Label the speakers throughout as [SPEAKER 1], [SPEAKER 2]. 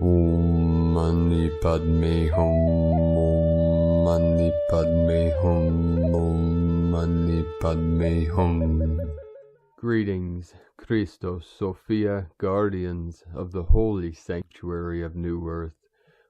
[SPEAKER 1] Om Mani Padme Hum, Om Mani Padme Hum, Om Mani Padme Hum. Greetings, Christos, Sophia, guardians of the holy sanctuary of New Earth.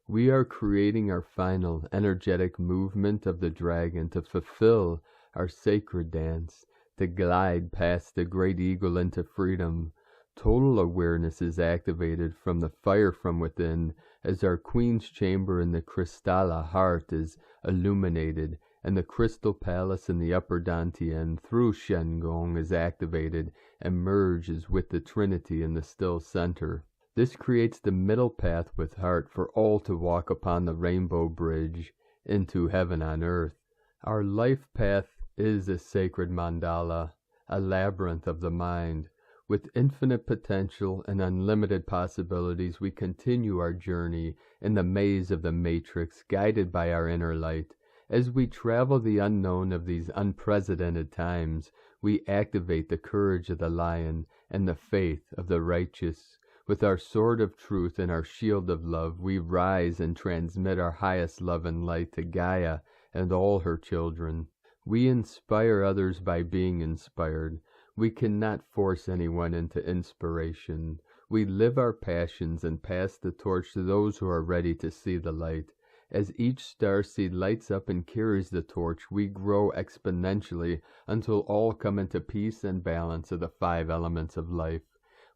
[SPEAKER 1] We are creating our final energetic movement of the dragon to fulfill our sacred dance, to glide past the great eagle into freedom. Total awareness is activated from the fire from within as our Queen's chamber in the Kristalla heart is illuminated, and the crystal palace in the upper Dantian through Shengong is activated and merges with the Trinity in the still center. This creates the middle path with heart for all to walk upon the rainbow bridge into heaven on earth. Our life path is a sacred mandala, a labyrinth of the mind. With infinite potential and unlimited possibilities, we continue our journey in the maze of the matrix, guided by our inner light. As we travel the unknown of these unprecedented times, we activate the courage of the lion and the faith of the righteous. With our sword of truth and our shield of love, we rise and transmit our highest love and light to Gaia and all her children. We inspire others by being inspired. We cannot force anyone into inspiration. We live our passions and pass the torch to those who are ready to see the light. As each starseed lights up and carries the torch, we grow exponentially until all come into peace and balance of the 5 elements of life.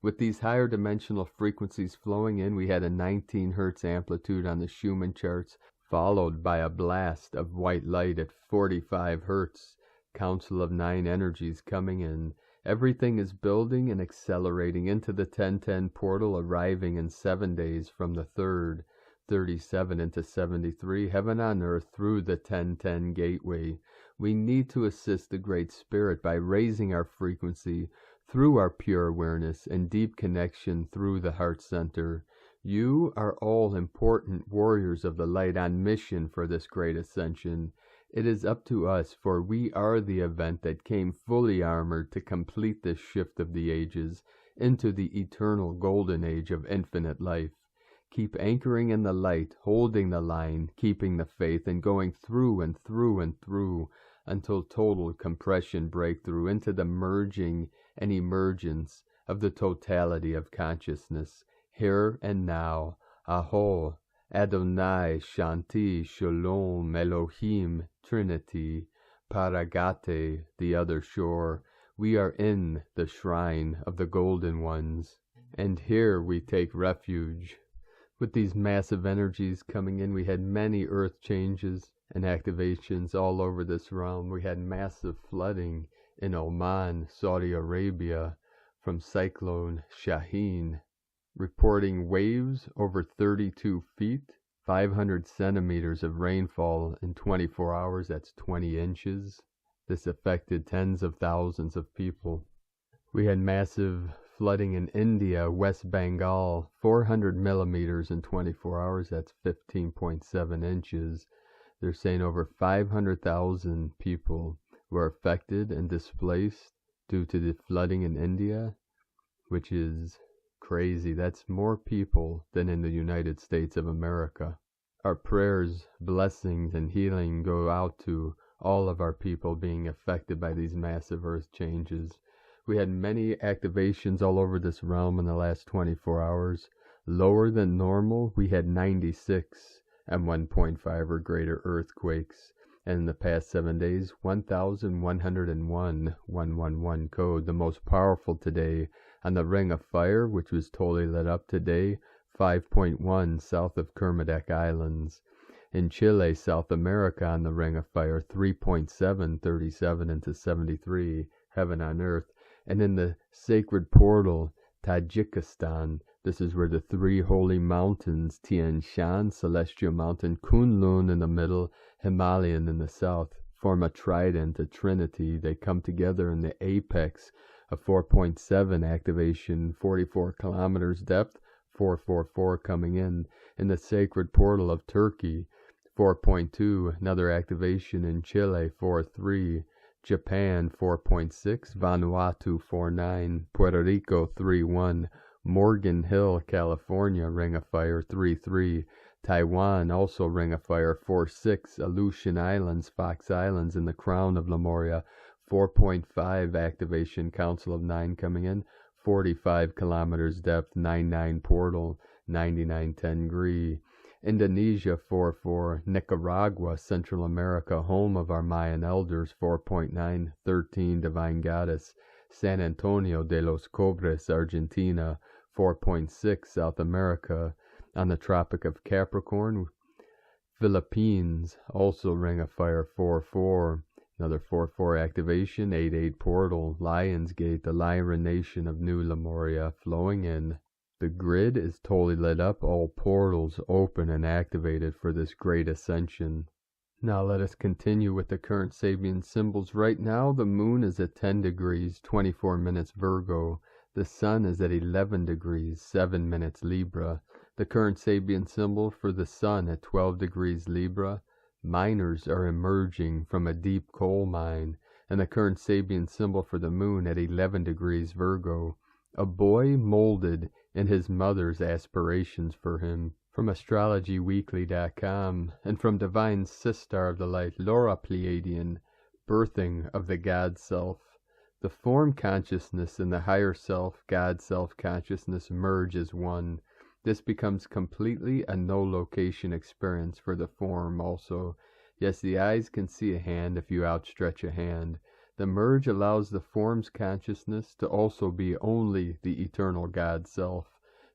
[SPEAKER 1] With these higher dimensional frequencies flowing in, we had a 19 Hz amplitude on the Schumann charts, followed by a blast of white light at 45 Hz. Council of 9 energies coming in. Everything is building and accelerating into the 1010 portal, arriving in 7 days from the 3rd, 37 into 73, heaven on earth through the 1010 gateway. We need to assist the Great Spirit by raising our frequency through our pure awareness and deep connection through the heart center. You are all important warriors of the light on mission for this great ascension. It is up to us, for we are the event that came fully armored to complete this shift of the ages into the eternal golden age of infinite life. Keep anchoring in the light, holding the line, keeping the faith, and going through and through and through until total compression breakthrough into the merging and emergence of the totality of consciousness, here and now. Aho, Adonai, Shanti, Shalom, Elohim, Trinity, Paragate, the other shore. We are in the shrine of the golden ones, and here we take refuge. With these massive energies coming in, we had many earth changes and activations all over this realm. We had massive flooding in Oman, Saudi Arabia, from Cyclone Shaheen, reporting waves over 32 feet, 500 centimeters of rainfall in 24 hours, that's 20 inches. This affected tens of thousands of people. We had massive flooding in India, West Bengal, 400 millimeters in 24 hours, that's 15.7 inches. They're saying over 500,000 people were affected and displaced due to the flooding in India, which is crazy. That's more people than in the United States of America. Our prayers, blessings, and healing go out to all of our people being affected by these massive earth changes. We had many activations all over this realm in the last 24 hours. Lower than normal, we had 96 and 1.5 or greater earthquakes. And in the past 7 days, 1,101 111 code, the most powerful today on the Ring of Fire, which was totally lit up today, 5.1 south of Kermadec Islands. In Chile, South America, on the Ring of Fire, 3.7, 37 into 73, heaven on earth. And in the sacred portal, Tajikistan, this is where the 3 holy mountains, Tian Shan, Celestial Mountain, Kunlun in the middle, Himalayan in the south, form a trident, a trinity. They come together in the apex of 4.7 activation, 44 kilometers depth, 444 coming in the sacred portal of Turkey, 4.2, another activation in Chile, 4.3, Japan 4.6, Vanuatu 4.9, Puerto Rico 3.1, Morgan Hill, California, Ring of Fire 3-3. Taiwan, also Ring of Fire 4-6. Aleutian Islands, Fox Islands in the crown of Lemuria, 4.5 activation, Council of 9 coming in, 45 kilometers depth, 99 portal, 9910 Gree. Indonesia 4-4, Nicaragua, Central America, home of our Mayan elders, 4.9, 13 Divine Goddess. San Antonio de los Cobres, Argentina, 4.6, South America, on the Tropic of Capricorn. Philippines, also Ring of Fire 4-4, another 4-4 activation, 8-8 portal, Lionsgate, the Lyra nation of New Lemuria, flowing in. The grid is totally lit up, all portals open and activated for this great ascension. Now let us continue with the current Sabian symbols. Right now the moon is at 10 degrees, 24 minutes Virgo. The sun is at 11 degrees, 7 minutes Libra. The current Sabian symbol for the sun at 12 degrees Libra. Miners are emerging from a deep coal mine. And the current Sabian symbol for the moon at 11 degrees Virgo. A boy molded in his mother's aspirations for him. From astrologyweekly.com, and from Divine Sister of the Light, Laura Pleiadian, birthing of the God Self. The form consciousness and the higher self, God Self consciousness merge as one. This becomes completely a no-location experience for the form also. Yes, the eyes can see a hand if you outstretch a hand. The merge allows the form's consciousness to also be only the eternal God Self.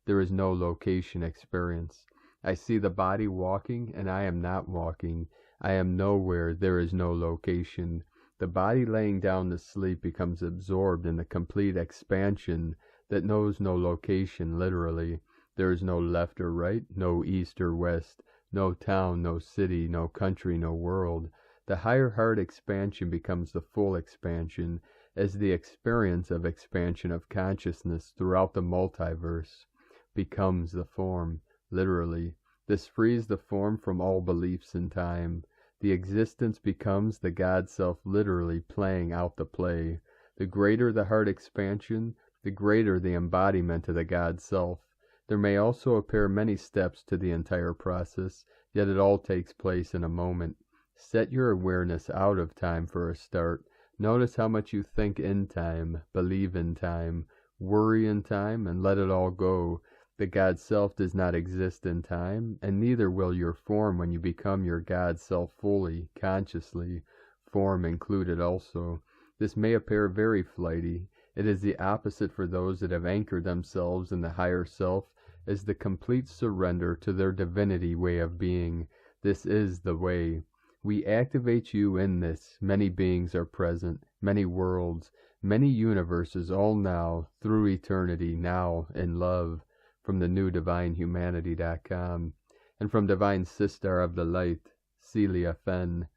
[SPEAKER 1] There is no location experience. I see the body walking, and I am not walking. I am nowhere. There is no location. The body laying down to sleep becomes absorbed in the complete expansion that knows no location, literally. There is no left or right, no east or west, no town, no city, no country, no world. The higher heart expansion becomes the full expansion as the experience of expansion of consciousness throughout the multiverse becomes the form, literally. This frees the form from all beliefs in time. The existence becomes the God Self literally playing out the play. The greater the heart expansion, the greater the embodiment of the God Self. There may also appear many steps to the entire process, yet it all takes place in a moment. Set your awareness out of time for a start. Notice how much you think in time, believe in time, worry in time, and let it all go. The God Self does not exist in time, and neither will your form when you become your God Self fully, consciously, form included also. This may appear very flighty. It is the opposite for those that have anchored themselves in the higher self as the complete surrender to their divinity way of being. This is the way. We activate you in this. Many beings are present, many worlds, many universes, all now, through eternity, now, in love. From the new divinehumanity.com, and from Divine Sister of the Light, Celia Fenn.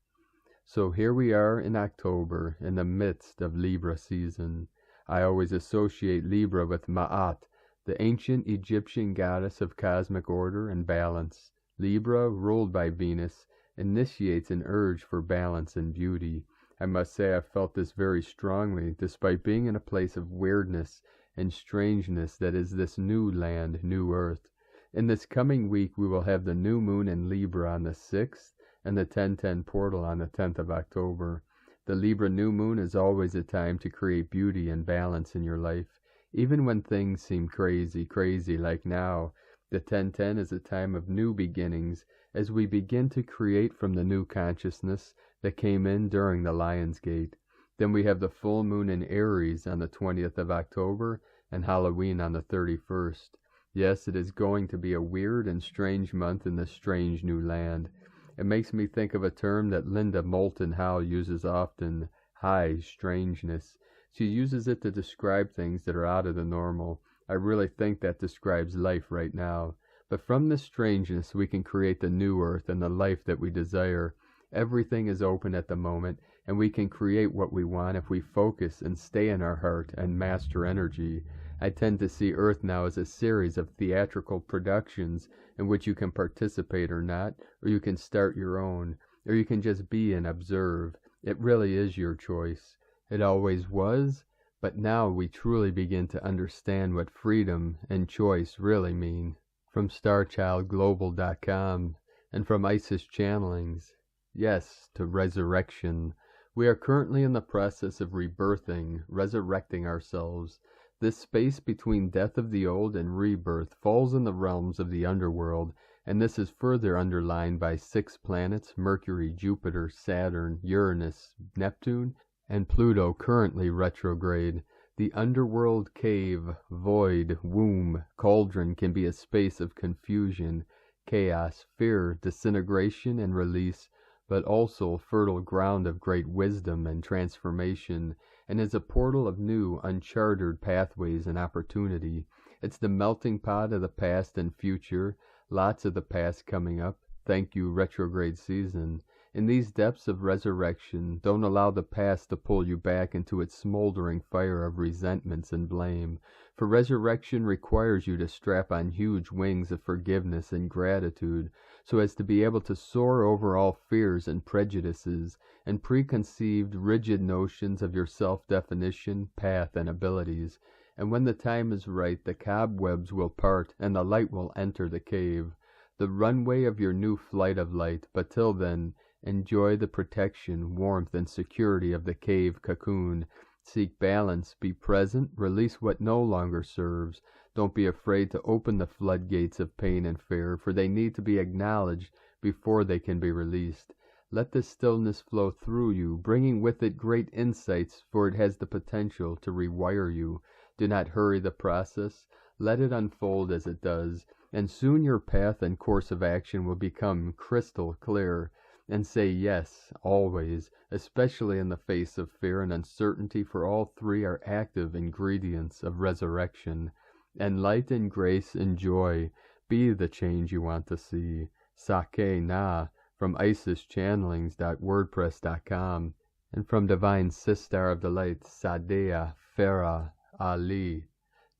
[SPEAKER 1] So here we are in October, in the midst of Libra season. I always associate Libra with Ma'at, the ancient Egyptian goddess of cosmic order and balance. Libra, ruled by Venus, initiates an urge for balance and beauty. I must say I felt this very strongly, despite being in a place of weirdness and strangeness that is this new land, new earth. In this coming week we will have the new moon in Libra on the 6th and the 1010 portal on the 10th of October. The Libra new moon is always a time to create beauty and balance in your life, even when things seem crazy like now. The 1010 is a time of new beginnings as we begin to create from the new consciousness that came in during the Lionsgate. Then we have the full moon in Aries on the 20th of October and Halloween on the 31st. Yes, it is going to be a weird and strange month in this strange new land. It makes me think of a term that Linda Moulton Howe uses often, high strangeness. She uses it to describe things that are out of the normal. I really think that describes life right now. But from this strangeness we can create the new earth and the life that we desire. Everything is open at the moment, and we can create what we want if we focus and stay in our heart and master energy. I tend to see Earth now as a series of theatrical productions in which you can participate or not, or you can start your own, or you can just be and observe. It really is your choice. It always was, But now we truly begin to understand what freedom and choice really mean. From StarChildGlobal.com and from Isis Channelings, yes, to resurrection. We are currently in the process of rebirthing, resurrecting ourselves. This space between death of the old and rebirth falls in the realms of the underworld, and this is further underlined by 6 planets, Mercury, Jupiter, Saturn, Uranus, Neptune, and Pluto currently retrograde. The underworld, cave, void, womb, cauldron can be a space of confusion, chaos, fear, disintegration, and release, but also fertile ground of great wisdom and transformation, and is a portal of new, uncharted pathways and opportunity. It's the melting pot of the past and future, lots of the past coming up. Thank you, retrograde season. In these depths of resurrection, don't allow the past to pull you back into its smoldering fire of resentments and blame, for resurrection requires you to strap on huge wings of forgiveness and gratitude, so as to be able to soar over all fears and prejudices, and preconceived, rigid notions of your self-definition, path, and abilities. And when the time is right, the cobwebs will part, and the light will enter the cave, the runway of your new flight of light. But till then, enjoy the protection, warmth, and security of the cave cocoon. Seek balance, be present, release what no longer serves. Don't be afraid to open the floodgates of pain and fear, for they need to be acknowledged before they can be released. Let the stillness flow through you, bringing with it great insights, for it has the potential to rewire you. Do not hurry the process. Let it unfold as it does, and soon your path and course of action will become crystal clear. And say yes, always, especially in the face of fear and uncertainty, for all 3 are active ingredients of resurrection. And light and grace and joy, be the change you want to see. Sake Na, from IsisChannelings.wordpress.com, and from Divine Sister of the Light, Sadea Farah Ali.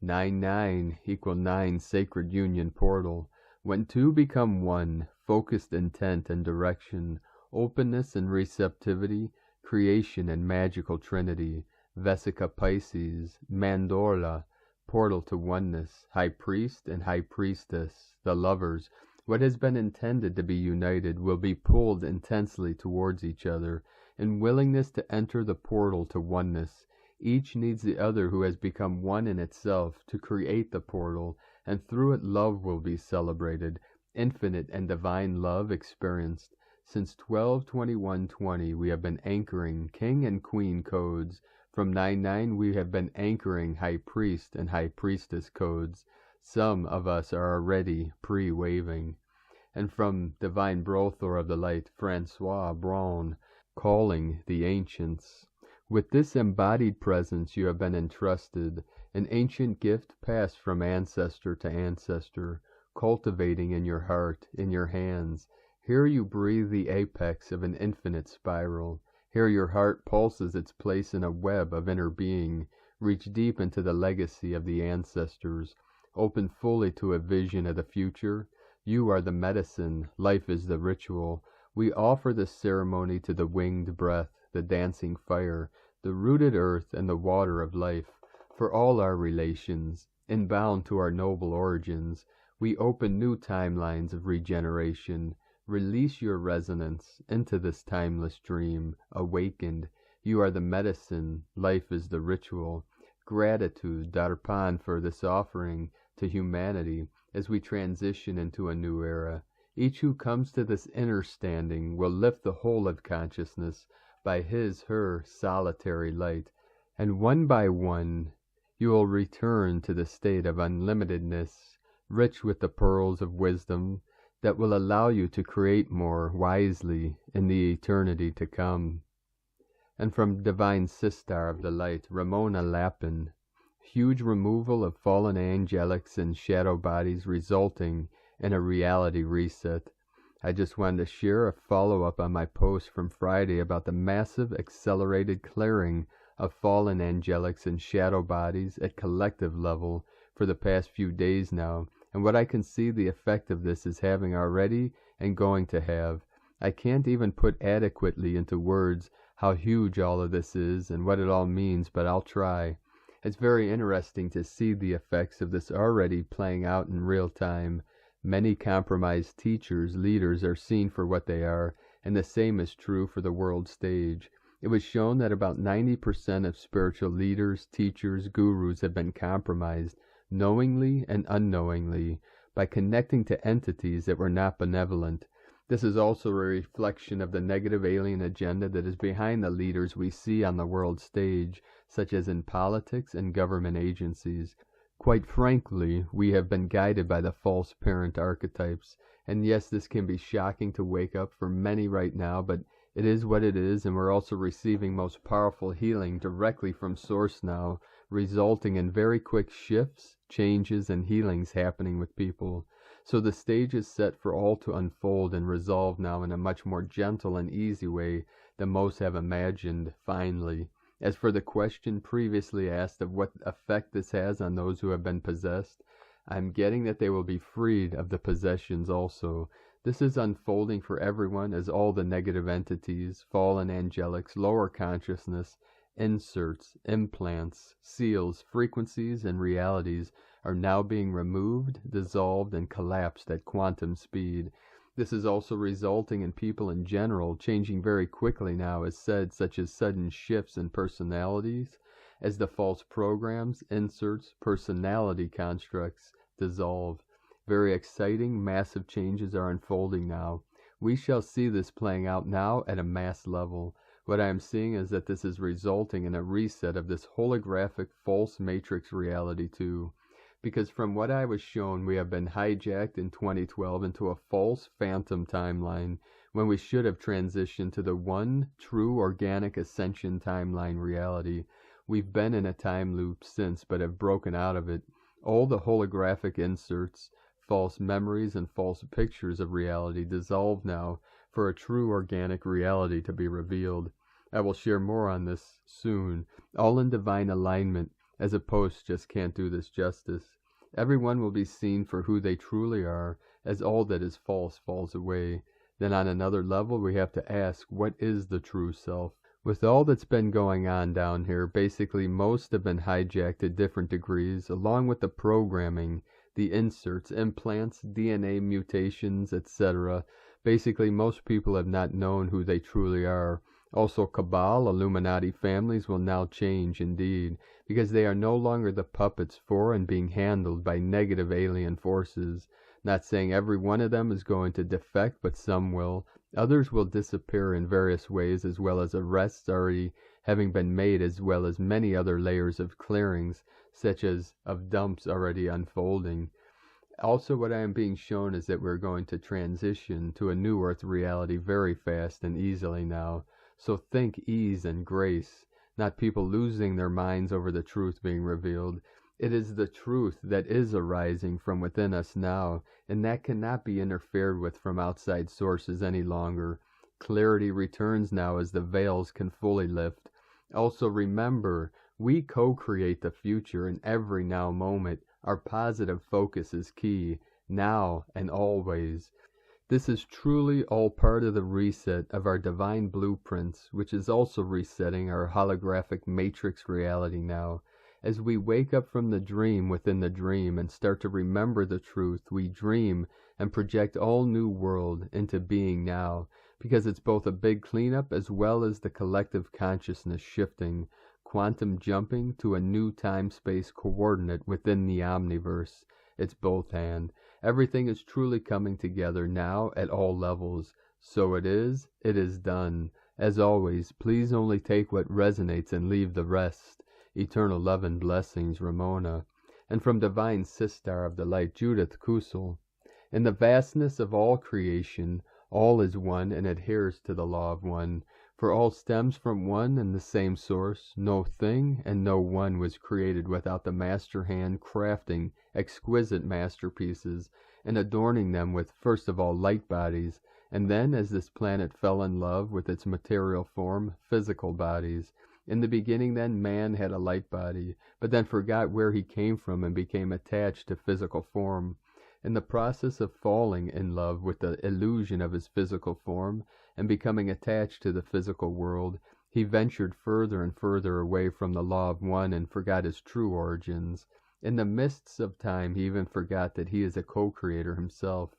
[SPEAKER 1] 9-9 = 9 sacred union portal. When 2 become 1, focused intent and direction, openness and receptivity, creation and magical trinity, Vesica Pisces, Mandorla, portal to oneness, high priest and high priestess, the lovers. What has been intended to be united will be pulled intensely towards each other, in willingness to enter the portal to oneness. Each needs the other who has become one in itself to create the portal, and through it love will be celebrated, infinite and divine love experienced. Since 12/21/20 we have been anchoring King and Queen codes. From 9-9 we have been anchoring High Priest and High Priestess codes. Some of us are already pre-waving. And from Divine Brothor of the Light, Francois Braun, calling the ancients. With this embodied presence you have been entrusted, an ancient gift passed from ancestor to ancestor, cultivating in your heart, in your hands. Here you breathe the apex of an infinite spiral. Here your heart pulses its place in a web of inner being. Reach deep into the legacy of the ancestors. Open fully to a vision of the future. You are the medicine. Life is the ritual. We offer this ceremony to the winged breath, the dancing fire, the rooted earth, and the water of life. For all our relations, inbound to our noble origins, we open new timelines of regeneration. Release your resonance into this timeless dream. Awakened, you are the medicine. Life is the ritual. Gratitude, Darpan, for this offering to humanity as we transition into a new era. Each who comes to this inner standing will lift the whole of consciousness by his/her solitary light, and one by one you will return to the state of unlimitedness, rich with the pearls of wisdom that will allow you to create more wisely in the eternity to come. And from Divine Sister of the Light, Ramona Lappin, huge removal of fallen angelics and shadow bodies resulting in a reality reset. I just wanted to share a follow-up on my post from Friday about the massive accelerated clearing of fallen angelics and shadow bodies at collective level for the past few days now, and what I can see the effect of this is having already and going to have. I can't even put adequately into words how huge all of this is and what it all means, but I'll try. It's very interesting to see the effects of this already playing out in real time. Many compromised teachers, leaders are seen for what they are, and the same is true for the world stage. It was shown that about 90% of spiritual leaders, teachers, gurus have been compromised, knowingly and unknowingly, by connecting to entities that were not benevolent. This is also a reflection of the negative alien agenda that is behind the leaders we see on the world stage, such as in politics and government agencies. Quite frankly, we have been guided by the false parent archetypes, and yes, this can be shocking to wake up for many right now, but it is what it is, and we're also receiving most powerful healing directly from Source now, resulting in very quick shifts, changes, and healings happening with people. So the stage is set for all to unfold and resolve now in a much more gentle and easy way than most have imagined, finally. As for the question previously asked of what effect this has on those who have been possessed, I'm getting that they will be freed of the possessions also. This is unfolding for everyone as all the negative entities, fallen angelics, lower consciousness, inserts, implants, seals, frequencies, and realities are now being removed, dissolved, and collapsed at quantum speed. This is also resulting in people in general changing very quickly now, as said, such as sudden shifts in personalities, as the false programs, inserts, personality constructs dissolve. Very exciting, massive changes are unfolding now. We shall see this playing out now at a mass level. What I am seeing is that this is resulting in a reset of this holographic false matrix reality too. Because from what I was shown, we have been hijacked in 2012 into a false phantom timeline, when we should have transitioned to the one true organic ascension timeline reality. We've been in a time loop since, but have broken out of it. All the holographic inserts, false memories, and false pictures of reality dissolve now for a true organic reality to be revealed. I will share more on this soon, all in divine alignment, as a post just can't do this justice. Everyone will be seen for who they truly are, as all that is false falls away. Then on another level we have to ask, what is the true self? With all that's been going on down here, basically most have been hijacked at different degrees, along with the programming, the inserts, implants, DNA mutations, etc. Basically most people have not known who they truly are. Also, Cabal, Illuminati families will now change indeed, because they are no longer the puppets for and being handled by negative alien forces. Not saying every one of them is going to defect, but some will. Others will disappear in various ways, as well as arrests already having been made, as well as many other layers of clearings, such as of dumps already unfolding. Also, what I am being shown is that we're going to transition to a new Earth reality very fast and easily now. So think ease and grace, not people losing their minds over the truth being revealed. It is the truth that is arising from within us now, and that cannot be interfered with from outside sources any longer. Clarity returns now as the veils can fully lift. Also remember, we co-create the future in every now moment. Our positive focus is key, now and always. This is truly all part of the reset of our divine blueprints, which is also resetting our holographic matrix reality now. As we wake up from the dream within the dream and start to remember the truth, we dream and project all new world into being now, because it's both a big cleanup as well as the collective consciousness shifting, quantum jumping to a new time-space coordinate within the omniverse. It's both hand. Everything is truly coming together now at all levels. So it is done. As always, please only take what resonates and leave the rest. Eternal love and blessings, Ramona. And from Divine Sister of the Light, Judith Kusel. In the vastness of all creation, all is one and adheres to the law of one. For all stems from one and the same source. No thing and no one was created without the master hand crafting exquisite masterpieces and adorning them with first of all light bodies, and then, as this planet fell in love with its material form, physical bodies. In the beginning then man had a light body, but then forgot where he came from and became attached to physical form. In the process of falling in love with the illusion of his physical form and becoming attached to the physical world, He ventured further and further away from the law of one and forgot his true origins. In the mists of time, he even forgot that he is a co-creator himself.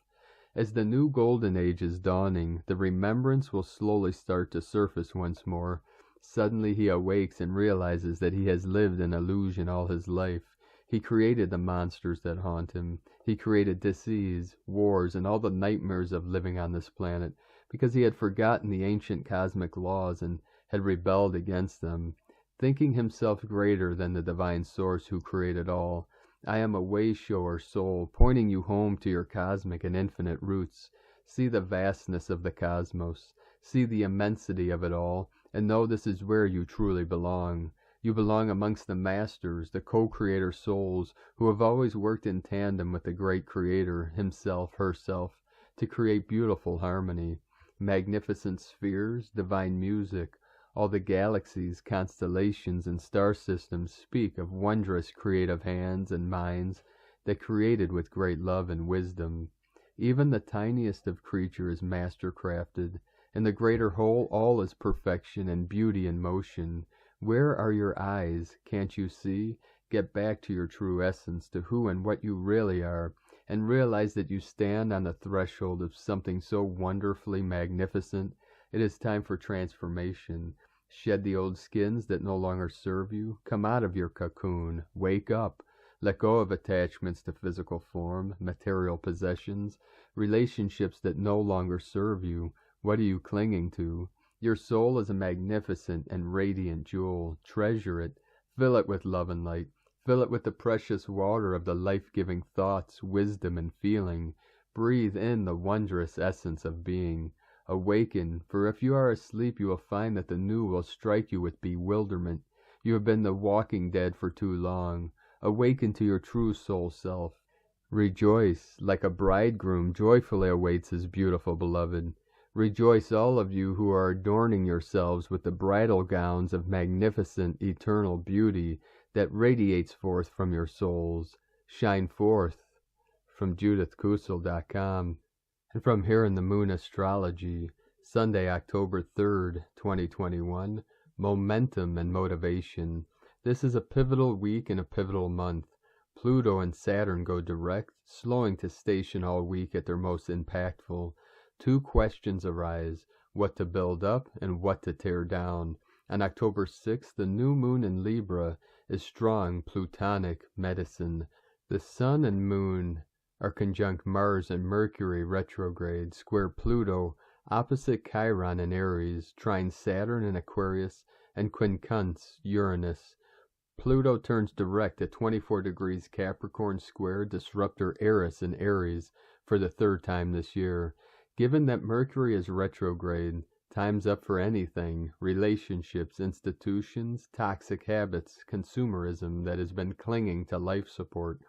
[SPEAKER 1] As the new golden age is dawning, the remembrance will slowly start to surface once more. Suddenly he awakes and realizes that he has lived in illusion all his life. He created the monsters that haunt him. He created disease, wars, and all the nightmares of living on this planet, because he had forgotten the ancient cosmic laws and had rebelled against them, thinking himself greater than the divine source who created all. I am a wayshower soul, pointing you home to your cosmic and infinite roots. See the vastness of the cosmos. See the immensity of it all, and know this is where you truly belong. You belong amongst the masters, the co-creator souls, who have always worked in tandem with the great creator, himself, herself, to create beautiful harmony. Magnificent spheres, divine music, all the galaxies, constellations, and star systems speak of wondrous creative hands and minds that created with great love and wisdom. Even the tiniest of creatures is master-crafted. In the greater whole, all is perfection and beauty in motion. Where are your eyes? Can't you see? Get back to your true essence, to who and what you really are, and realize that you stand on the threshold of something so wonderfully magnificent. It is time for transformation. Shed the old skins that no longer serve you. Come out of your cocoon. Wake up. Let go of attachments to physical form, material possessions, relationships that no longer serve you. What are you clinging to? Your soul is a magnificent and radiant jewel. Treasure it. Fill it with love and light. Fill it with the precious water of the life-giving thoughts, wisdom, and feeling. Breathe in the wondrous essence of being. Awaken, for if you are asleep you will find that the new will strike you with bewilderment. You have been the walking dead for too long. Awaken to your true soul self. Rejoice, like a bridegroom joyfully awaits his beautiful beloved. Rejoice, all of you who are adorning yourselves with the bridal gowns of magnificent eternal beauty that radiates forth from your souls. Shine forth. From JudithKusel.com. And from Here in the Moon Astrology, Sunday, October 3rd, 2021, Momentum and Motivation. This is a pivotal week and a pivotal month. Pluto and Saturn go direct, slowing to station all week at their most impactful. Two questions arise, what to build up and what to tear down. On October 6th, the new moon in Libra is strong Plutonic medicine. The Sun and Moon are conjunct Mars and Mercury retrograde, square Pluto, opposite Chiron in Aries, trine Saturn in Aquarius, and quincunx Uranus. Pluto turns direct at 24 degrees Capricorn square disruptor Eris in Aries for the third time this year. Given that Mercury is retrograde, time's up for anything, relationships, institutions, toxic habits, consumerism that has been clinging to life support.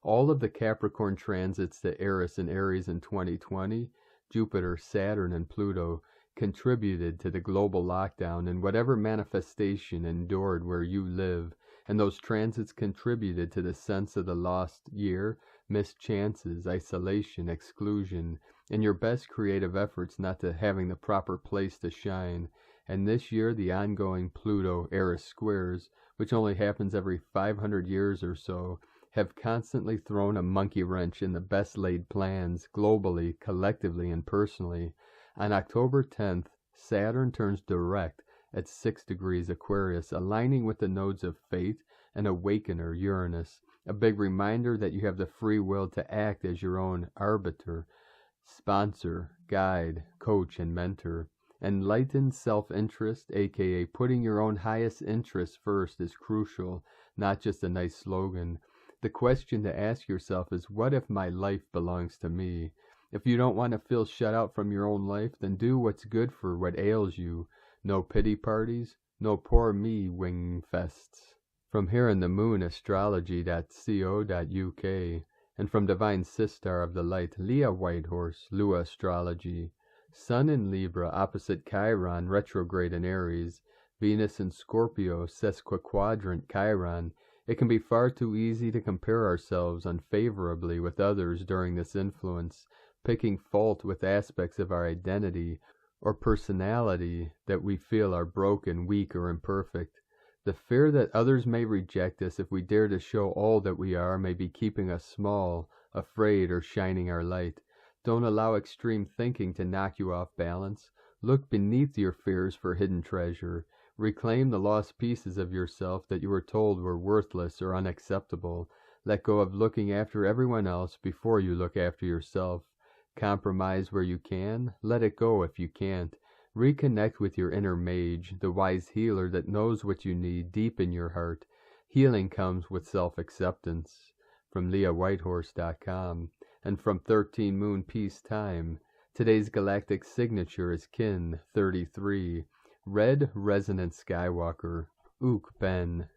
[SPEAKER 1] All of the Capricorn transits to Eris and Aries in 2020, Jupiter, Saturn, and Pluto, contributed to the global lockdown and whatever manifestation endured where you live, and those transits contributed to the sense of the lost year, missed chances, isolation, exclusion, and your best creative efforts not to having the proper place to shine. And this year, the ongoing Pluto-Eris squares, which only happens every 500 years or so, have constantly thrown a monkey wrench in the best laid plans, globally, collectively, and personally. On October 10th, Saturn turns direct at 6 degrees Aquarius, aligning with the nodes of Fate and Awakener Uranus, a big reminder that you have the free will to act as your own arbiter, sponsor, guide, coach, and mentor. Enlightened self-interest, aka putting your own highest interests first, is crucial, not just a nice slogan. The question to ask yourself is, what if my life belongs to me? If you don't want to feel shut out from your own life, then do what's good for what ails you. No pity parties, no poor me wing fests. From Here in the Moon Astrology.co.uk, and from Divine Sistar of the Light, Leah Whitehorse, Lua Astrology. Sun in Libra opposite Chiron, retrograde in Aries. Venus in Scorpio, sesquiquadrant Chiron. It can be far too easy to compare ourselves unfavorably with others during this influence, picking fault with aspects of our identity, or personality that we feel are broken, weak, or imperfect. The fear that others may reject us if we dare to show all that we are may be keeping us small, afraid, or shining our light. Don't allow extreme thinking to knock you off balance. Look beneath your fears for hidden treasure. Reclaim the lost pieces of yourself that you were told were worthless or unacceptable. Let go of looking after everyone else before you look after yourself. Compromise where you can. Let it go if you can't. Reconnect with your inner mage, the wise healer that knows what you need deep in your heart. Healing comes with self-acceptance. From LeahWhitehorse.com and from 13 Moon Peace Time. Today's galactic signature is Kin 33, Red Resonant Skywalker, Ook Ben.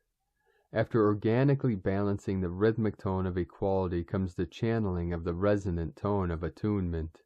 [SPEAKER 1] After organically balancing the rhythmic tone of equality comes the channeling of the resonant tone of attunement.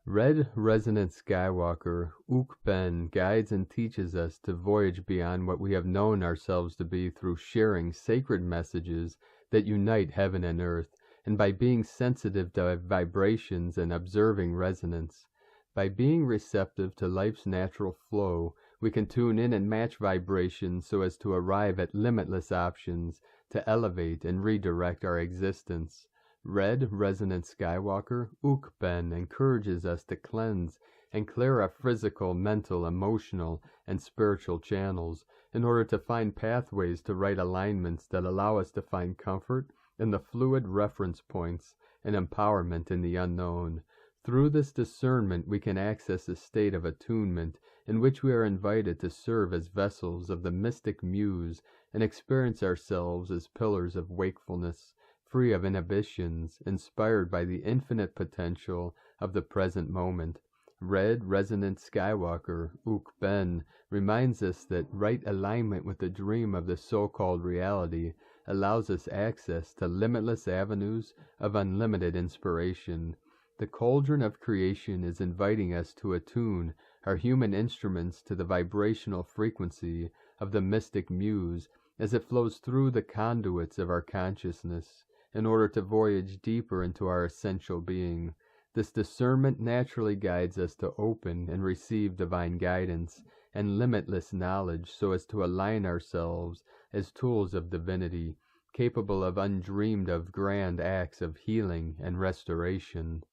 [SPEAKER 1] Red Resonant Skywalker, Ook Ben, guides and teaches us to voyage beyond what we have known ourselves to be through sharing sacred messages that unite heaven and earth, and by being sensitive to vibrations and observing resonance. By being receptive to life's natural flow, we can tune in and match vibrations so as to arrive at limitless options to elevate and redirect our existence. Red Resonant Skywalker, Ook Ben, encourages us to cleanse and clear our physical, mental, emotional, and spiritual channels in order to find pathways to right alignments that allow us to find comfort in the fluid reference points and empowerment in the unknown. Through this discernment, we can access a state of attunement in which we are invited to serve as vessels of the mystic muse and experience ourselves as pillars of wakefulness, free of inhibitions, inspired by the infinite potential of the present moment. Red Resonant Skywalker, Ook Ben, reminds us that right alignment with the dream of the so-called reality allows us access to limitless avenues of unlimited inspiration. The cauldron of creation is inviting us to attune our human instruments to the vibrational frequency of the mystic muse as it flows through the conduits of our consciousness in order to voyage deeper into our essential being. This discernment naturally guides us to open and receive divine guidance and limitless knowledge so as to align ourselves as tools of divinity, capable of undreamed of grand acts of healing and restoration.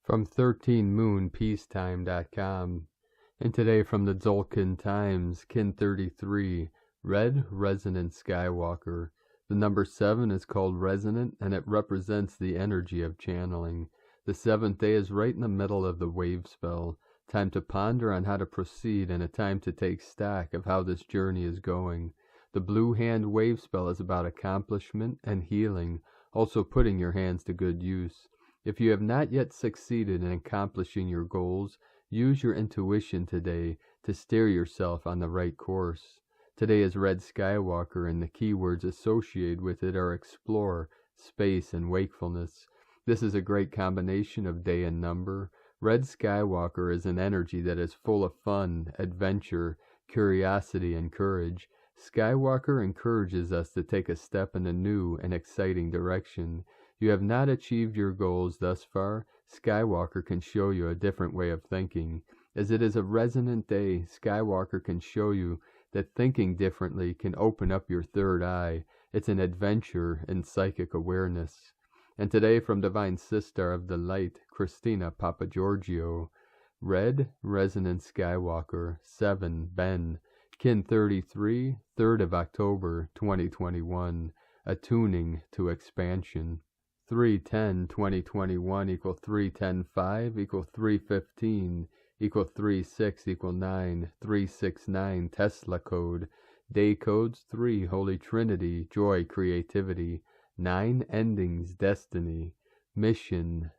[SPEAKER 1] From 13moonpeacetime.com. And today from the Tzolk'in Times, Kin 33, Red Resonant Skywalker. The number 7 is called resonant, and it represents the energy of channeling. The 7th day is right in the middle of the wave spell. Time to ponder on how to proceed and a time to take stock of how this journey is going. The blue hand wave spell is about accomplishment and healing, also putting your hands to good use. If you have not yet succeeded in accomplishing your goals, use your intuition today to steer yourself on the right course. Today is Red Skywalker, and the keywords associated with it are explore, space, and wakefulness. This is a great combination of day and number. Red Skywalker is an energy that is full of fun, adventure, curiosity, and courage. Skywalker encourages us to take a step in a new and exciting direction. You have not achieved your goals thus far. Skywalker can show you a different way of thinking. As it is a resonant day, Skywalker can show you that thinking differently can open up your third eye. It's an adventure in psychic awareness. And today from Divine Sister of the Light, Christina Papagiorgio, Red Resonant Skywalker, 7, Ben, Kin 33, 3rd of October, 2021, Attuning to Expansion. 3/10/2021 equal 3/10/5 equal 3/15 equal 3/6 equal 9 369 Tesla code. Day codes 3 Holy Trinity Joy Creativity 9 Endings Destiny Mission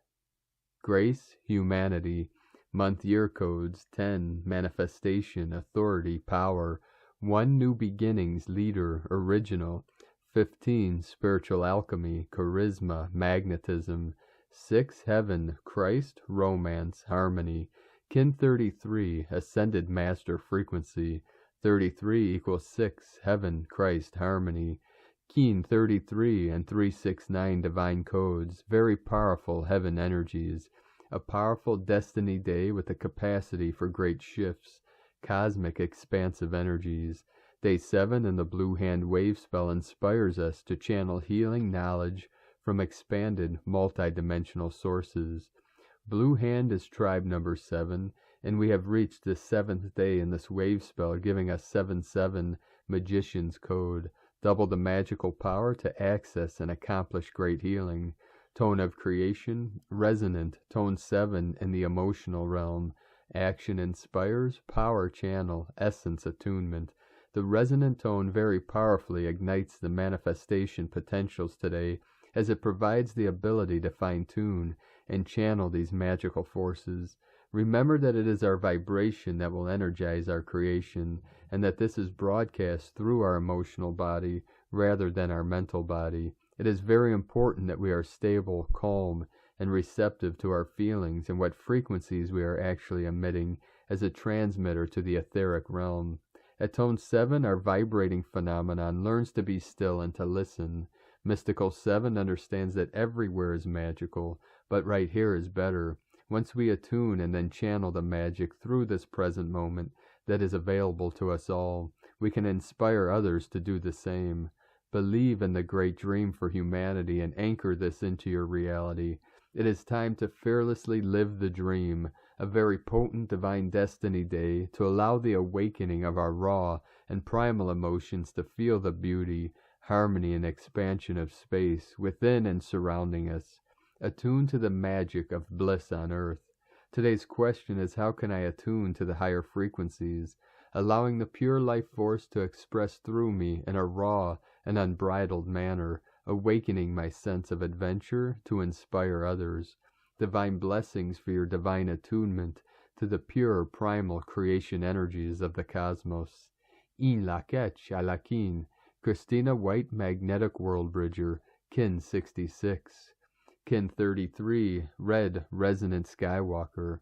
[SPEAKER 1] Grace Humanity. Month year codes 10 Manifestation Authority Power 1 New Beginnings Leader Original 15 Spiritual Alchemy Charisma Magnetism 6 Heaven Christ Romance Harmony. Kin 33 Ascended Master Frequency 33 equals 6 Heaven Christ Harmony. Kin 33 and 369 Divine Codes, very powerful heaven energies. A powerful destiny day with the capacity for great shifts, cosmic expansive energies. Day 7 in the Blue Hand wave spell inspires us to channel healing knowledge from expanded multidimensional sources. Blue Hand is tribe number 7, and we have reached the 7th day in this wave spell, giving us 7-7 Magician's Code, double the magical power to access and accomplish great healing. Tone of creation, resonant, tone 7 in the emotional realm. Action inspires, power channel, essence attunement. The resonant tone very powerfully ignites the manifestation potentials today, as it provides the ability to fine-tune and channel these magical forces. Remember that it is our vibration that will energize our creation, and that this is broadcast through our emotional body rather than our mental body. It is very important that we are stable, calm, and receptive to our feelings and what frequencies we are actually emitting as a transmitter to the etheric realm. At tone 7, our vibrating phenomenon learns to be still and to listen. Mystical 7 understands that everywhere is magical, but right here is better. Once we attune and then channel the magic through this present moment that is available to us all, we can inspire others to do the same. Believe in the great dream for humanity and anchor this into your reality. It is time to fearlessly live the dream, a very potent divine destiny day to allow the awakening of our raw and primal emotions to feel the beauty, harmony, and expansion of space within and surrounding us. Attune to the magic of bliss on earth. Today's question is, how can I attune to the higher frequencies, allowing the pure life force to express through me in a raw and unbridled manner, awakening my sense of adventure to inspire others. Divine blessings for your divine attunement to the pure primal creation energies of the cosmos. In Lakech Alakin, Christina White Magnetic World Bridger, Kin 66. Kin 33, Red Resonant Skywalker.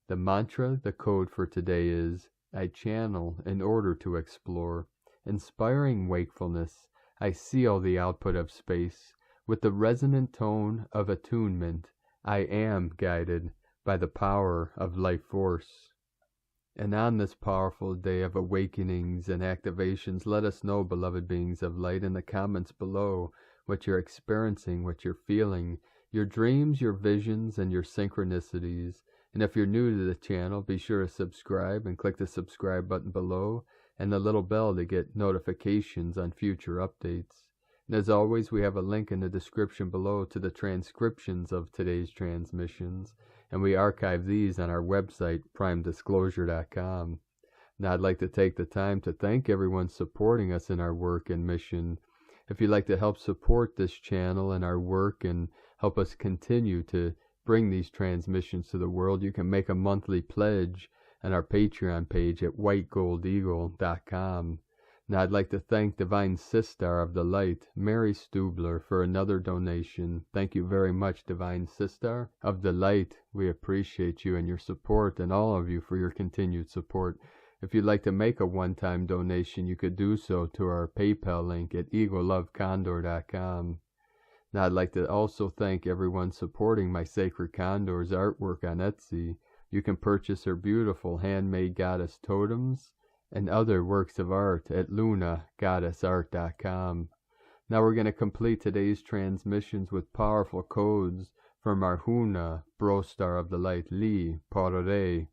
[SPEAKER 1] The mantra, the code for today is, I channel in order to explore. Inspiring wakefulness, I seal the output of space with the resonant tone of attunement. I am guided by the power of life force. And on this powerful day of awakenings and activations, let us know, beloved beings of light, in the comments below what you're experiencing, what you're feeling, your dreams, your visions, and your synchronicities. And if you're new to the channel, be sure to subscribe and click the subscribe button below and the little bell to get notifications on future updates. And as always, we have a link in the description below to the transcriptions of today's transmissions, and we archive these on our website, primedisclosure.com. Now, I'd like to take the time to thank everyone supporting us in our work and mission. If you'd like to help support this channel and our work and help us continue to bring these transmissions to the world, you can make a monthly pledge on our Patreon page at whitegoldeagle.com. Now, I'd like to thank Divine Sister of the Light, Mary Stubler, for another donation. Thank you very much, Divine Sister of the Light. We appreciate you and your support, and all of you for your continued support. If you'd like to make a one-time donation, you could do so to our PayPal link at eaglelovecondor.com. Now, I'd like to also thank everyone supporting my Sacred Condors artwork on Etsy. You can purchase her beautiful handmade goddess totems and other works of art at lunagoddessart.com. Now we're going to complete today's transmissions with powerful codes from our Huna, Brostar of the Light, Li, Prairie,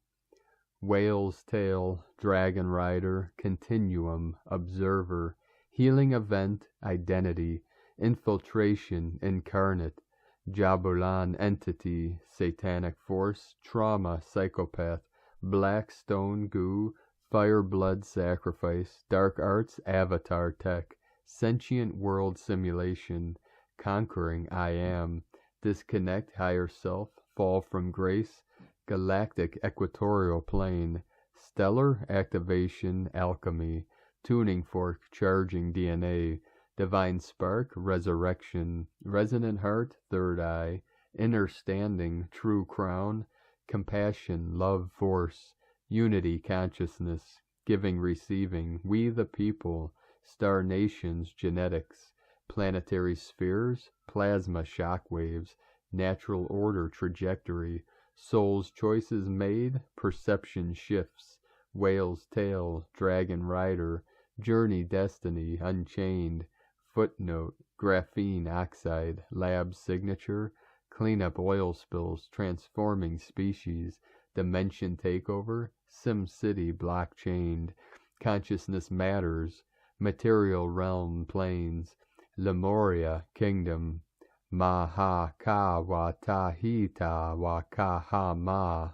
[SPEAKER 1] Whale's Tail, Dragon Rider, Continuum, Observer, Healing Event, Identity, Infiltration, Incarnate, Jabulan Entity, Satanic Force, Trauma, Psychopath, Black Stone Goo, Fire Blood Sacrifice, Dark Arts Avatar Tech, Sentient World Simulation, Conquering I Am, Disconnect Higher Self, Fall from Grace, Galactic Equatorial Plane, Stellar Activation Alchemy, Tuning Fork Charging DNA, Divine Spark Resurrection, Resonant Heart Third Eye, Inner Standing True Crown, Compassion Love Force, Unity Consciousness, Giving Receiving, We the People, Star Nations Genetics, Planetary Spheres, Plasma Shockwaves, Natural Order Trajectory, Soul's choices made, perception shifts. Whale's tail, dragon rider, journey destiny, unchained. Footnote, graphene oxide, lab signature, cleanup oil spills, transforming species, dimension takeover, Sim City blockchained, consciousness matters, material realm planes, Lemuria kingdom, Maha ka wa tahita wa kaha ma.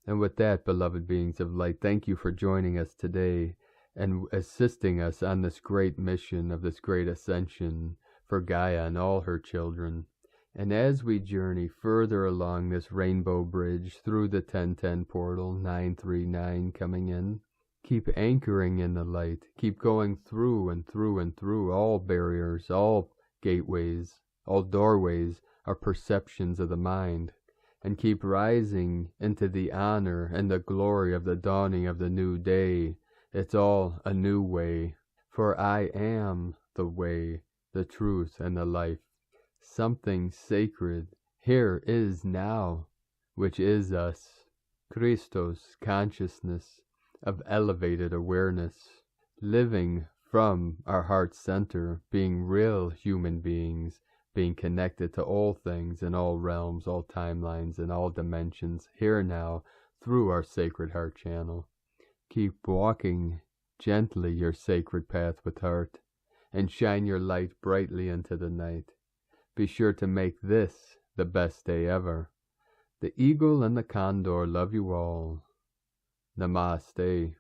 [SPEAKER 1] And with that, beloved beings of light, thank you for joining us today and assisting us on this great mission of this great ascension for Gaia and all her children. And as we journey further along this rainbow bridge through the 1010 portal, 939 coming in, keep anchoring in the light. Keep going through and through and through all barriers, all gateways, all doorways are perceptions of the mind. And keep rising into the honor and the glory of the dawning of the new day. It's all a new way. For I am the way, the truth, and the life. Something sacred here is now, which is us. Christos consciousness of elevated awareness, living from our heart center, being real human beings, being connected to all things in all realms, all timelines, and all dimensions, here now, through our sacred heart channel. Keep walking gently your sacred path with heart, and shine your light brightly into the night. Be sure to make this the best day ever. The eagle and the condor love you all. Namaste.